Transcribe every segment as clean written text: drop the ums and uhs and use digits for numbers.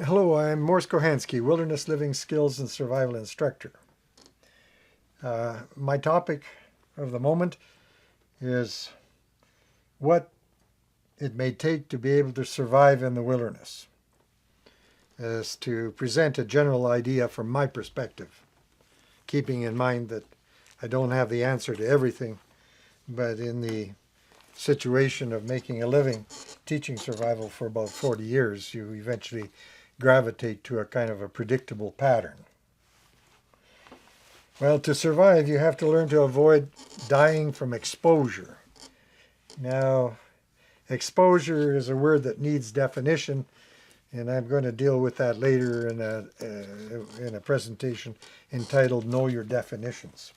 Hello, I'm Morse Kochanski, Wilderness Living Skills and Survival Instructor. My topic of the moment is what it may take to be able to survive in the wilderness, as to present a general idea from my perspective, keeping in mind that I don't have the answer to everything, but in the situation of making a living teaching survival for about 40 years, you eventually gravitate to a kind of a predictable pattern. Well, to survive, you have to learn to avoid dying from exposure. Now, exposure is a word that needs definition, and I'm going to deal with that later in a presentation entitled Know Your Definitions.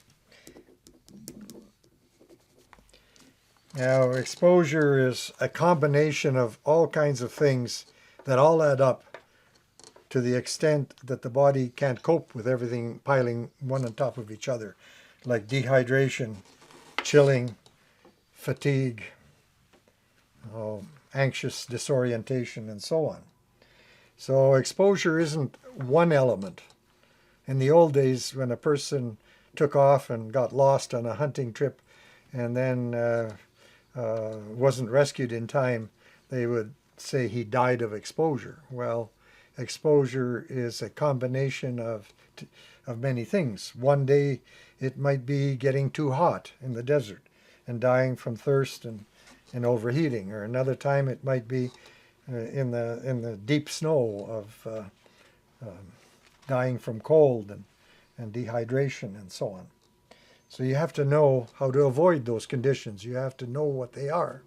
Now, exposure is a combination of all kinds of things that all add up to the extent that the body can't cope with everything piling one on top of each other, like dehydration, chilling, fatigue, anxious disorientation, and so on. So exposure isn't one element. In the old days, when a person took off and got lost on a hunting trip and then wasn't rescued in time, they would say he died of exposure. Well, exposure is a combination of many things. One day it might be getting too hot in the desert and dying from thirst and overheating, or another time it might be in the deep snow of dying from cold and dehydration and so on. So you have to know how to avoid those conditions. You have to know what they are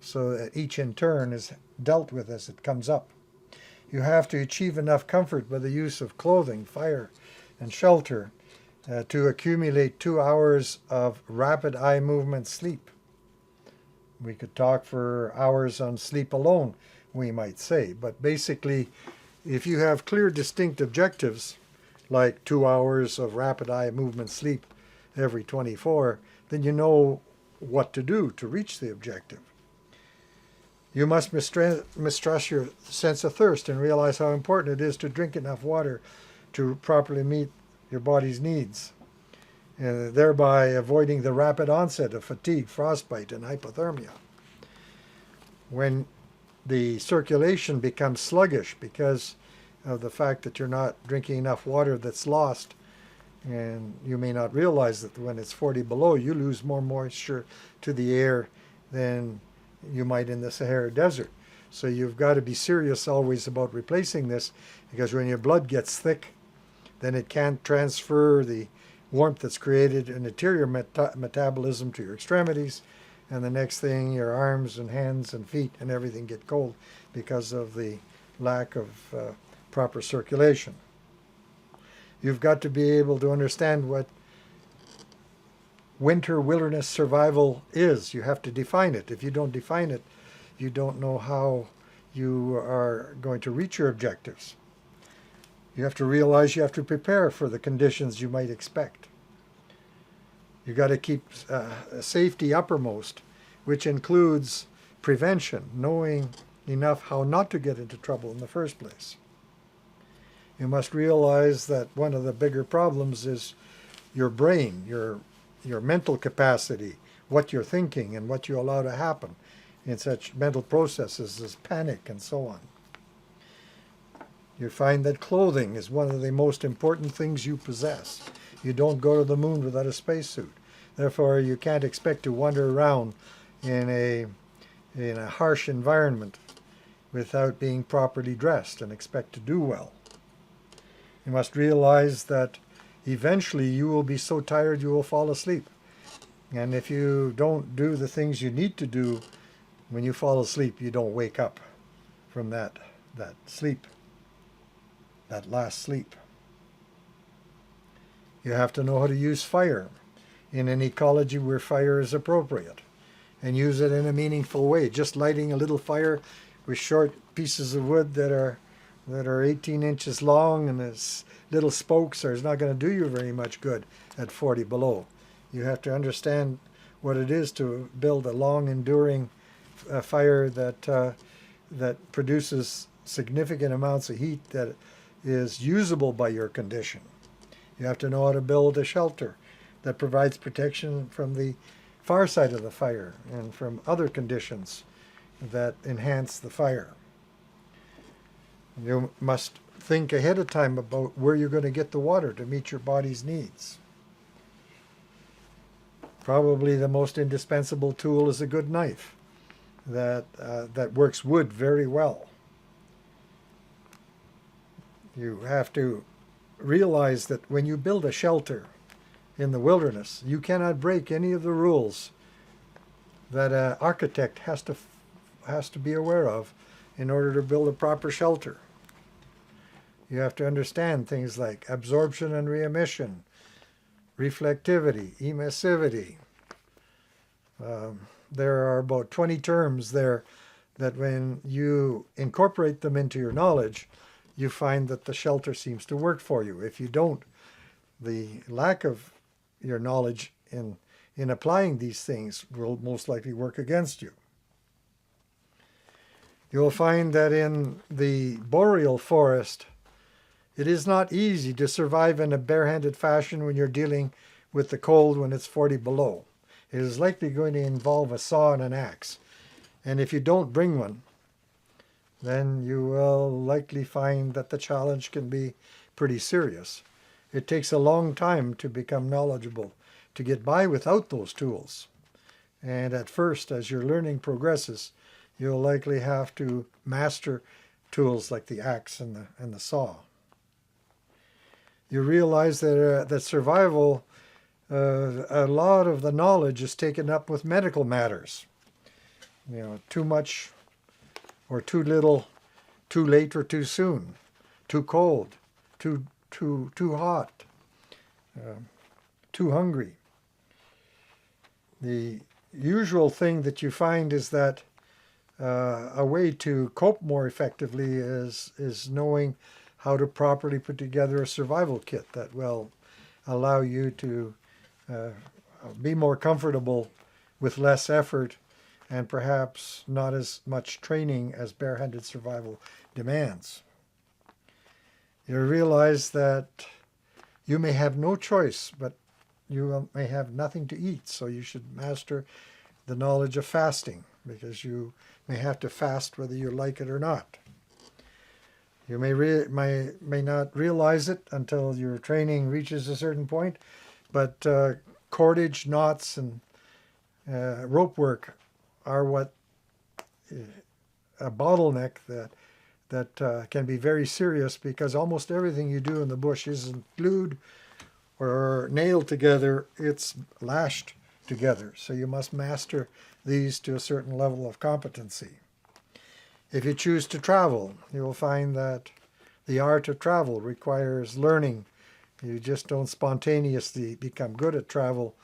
so that each in turn is dealt with as it comes up. You have to achieve enough comfort by the use of clothing, fire, and shelter to accumulate 2 hours of rapid eye movement sleep. We could talk for hours on sleep alone, we might say, but basically, if you have clear, distinct objectives, like 2 hours of rapid eye movement sleep every 24, then you know what to do to reach the objective. You must mistrust your sense of thirst and realize how important it is to drink enough water to properly meet your body's needs, and thereby avoiding the rapid onset of fatigue, frostbite, and hypothermia. When the circulation becomes sluggish because of the fact that you're not drinking enough water that's lost, and you may not realize that when it's 40 below, you lose more moisture to the air than you might in the Sahara Desert. So you've got to be serious always about replacing this, because when your blood gets thick, then it can't transfer the warmth that's created in interior metabolism to your extremities, and the next thing, your arms and hands and feet and everything get cold because of the lack of proper circulation. You've got to be able to understand what winter wilderness survival is. You have to define it. If you don't define it, you don't know how you are going to reach your objectives. You have to realize you have to prepare for the conditions you might expect. You've got to keep safety uppermost, which includes prevention, knowing enough how not to get into trouble in the first place. You must realize that one of the bigger problems is your brain, your mental capacity, what you're thinking and what you allow to happen in such mental processes as panic and so on. You find that clothing is one of the most important things you possess. You don't go to the moon without a spacesuit. Therefore, you can't expect to wander around in a harsh environment without being properly dressed and expect to do well. You must realize that eventually you will be so tired you will fall asleep. And if you don't do the things you need to do when you fall asleep, you don't wake up from that sleep, that last sleep. You have to know how to use fire in an ecology where fire is appropriate, and use it in a meaningful way. Just lighting a little fire with short pieces of wood that are 18 inches long and as little spokes is not going to do you very much good at 40 below. You have to understand what it is to build a long enduring fire that produces significant amounts of heat that is usable by your condition. You have to know how to build a shelter that provides protection from the far side of the fire and from other conditions that enhance the fire. You must think ahead of time about where you're going to get the water to meet your body's needs. Probably the most indispensable tool is a good knife that works wood very well. You have to realize that when you build a shelter in the wilderness, you cannot break any of the rules that an architect has to be aware of in order to build a proper shelter. You have to understand things like absorption and re-emission, reflectivity, emissivity. There are about 20 terms there that when you incorporate them into your knowledge, you find that the shelter seems to work for you. If you don't, the lack of your knowledge in applying these things will most likely work against you. You'll find that in the boreal forest, it is not easy to survive in a barehanded fashion when you're dealing with the cold when it's 40 below. It is likely going to involve a saw and an axe. And if you don't bring one, then you will likely find that the challenge can be pretty serious. It takes a long time to become knowledgeable, to get by without those tools. And at first, as your learning progresses, you'll likely have to master tools like the axe and the saw. You realize that survival, a lot of the knowledge is taken up with medical matters. Too much or too little, too late or too soon, too cold, too hot, too hungry. The usual thing that you find is that a way to cope more effectively is knowing how to properly put together a survival kit that will allow you to be more comfortable with less effort and perhaps not as much training as barehanded survival demands. You realize that you may have no choice, but you may have nothing to eat, so you should master the knowledge of fasting, because you may have to fast whether you like it or not. You may not realize it until your training reaches a certain point, but cordage, knots, and rope work are what a bottleneck that can be very serious, because almost everything you do in the bush isn't glued or nailed together, it's lashed together. So you must master these to a certain level of competency. If you choose to travel, you will find that the art of travel requires learning. You just don't spontaneously become good at travel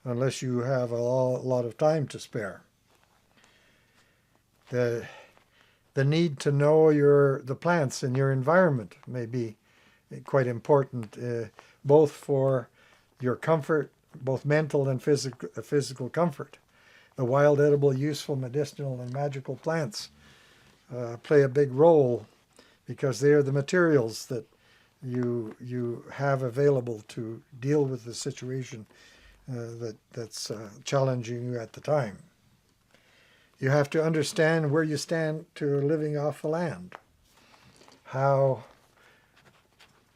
unless you have a lot of time to spare. The need to know the plants in your environment may be quite important, both for your comfort, both mental and physical comfort. The wild, edible, useful, medicinal, and magical plants play a big role because they are the materials that you have available to deal with the situation that's challenging you at the time. You have to understand where you stand to living off the land, how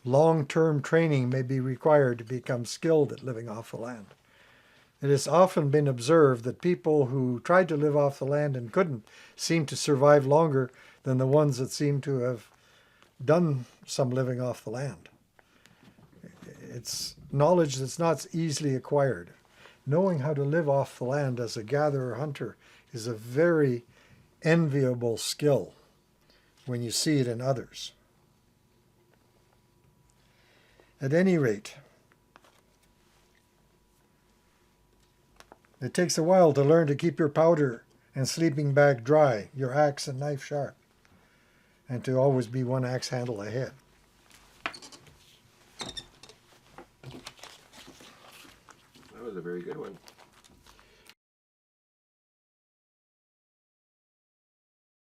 long-term training may be required to become skilled at living off the land. It has often been observed that people who tried to live off the land and couldn't seem to survive longer than the ones that seem to have done some living off the land. It's knowledge that's not easily acquired. Knowing how to live off the land as a gatherer-hunter is a very enviable skill when you see it in others. At any rate, it takes a while to learn to keep your powder and sleeping bag dry, your axe and knife sharp, and to always be one axe handle ahead.